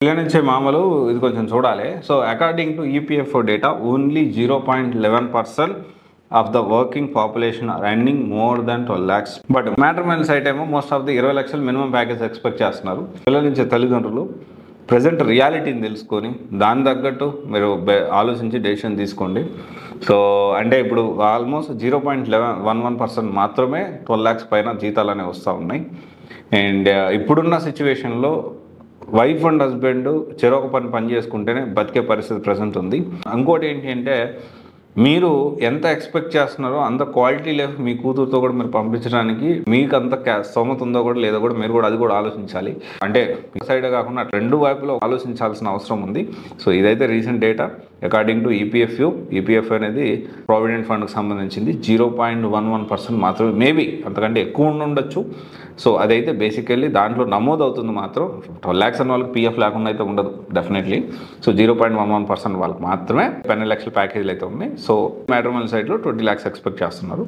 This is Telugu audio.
ఇలా నుంచే మామూలు ఇది కొంచెం చూడాలి. So according to EPFO data only 0.11% of the working population are earning more than 12 lakhs. But matrimonial site ఏమో మోస్ట్ ఆఫ్ ది 20 లక్షలు మినిమం ప్యాకేజ్ ఎక్స్పెక్ట్ చేస్తున్నారు. పిల్లల నుంచి తల్లిదండ్రులు ప్రజెంట్ రియాలిటీని తెలుసుకొని దాని తగ్గట్టు మీరు ఆలోచించి డెసిషన్ తీసుకోండి. సో అంటే ఇప్పుడు ఆల్మోస్ట్ 0.11% మాత్రమే 12 lakhs పైన జీతాలు అనేవి వస్తూ ఉన్నాయి. అండ్ ఇప్పుడున్న సిచ్యువేషన్లో వైఫ్ అండ్ హస్బెండ్ చెరొక పని చేసుకుంటేనే బతికే పరిస్థితి ప్రజెంట్ ఉంది. ఇంకోటి ఏంటి అంటే మీరు ఎంత ఎక్స్పెక్ట్ చేస్తున్నారో అంత క్వాలిటీ లైఫ్ మీ కూతురుతో కూడా మీరు పంపించడానికి మీకు అంత స్తోమత ఉందో కూడా లేదో కూడా మీరు కూడా అది కూడా ఆలోచించాలి. అంటే సైడ్ కాకుండా రెండు వైపులో ఆలోచించాల్సిన అవసరం ఉంది. సో ఇదైతే recent data according to EPF అనేది ప్రావిడెంట్ ఫండ్కి సంబంధించింది. 0.11% మాత్రమే, మేబీ అంతకంటే ఎక్కువ ఉండొచ్చు. సో అదైతే బేసికల్లీ దాంట్లో నమోదు అవుతుంది మాత్రం 12 lakhs అన్న వాళ్ళకి పీఎఫ్ లేకుండా అయితే ఉండదు డెఫినెట్లీ. సో 0.11% వాళ్ళకి మాత్రమే 12 లక్షల ప్యాకేజీలు అయితే ఉన్నాయి. సో మ్యాట్రిమోనియల్ సైట్లో 20 lakhs ఎక్స్పెక్ట్ చేస్తున్నారు.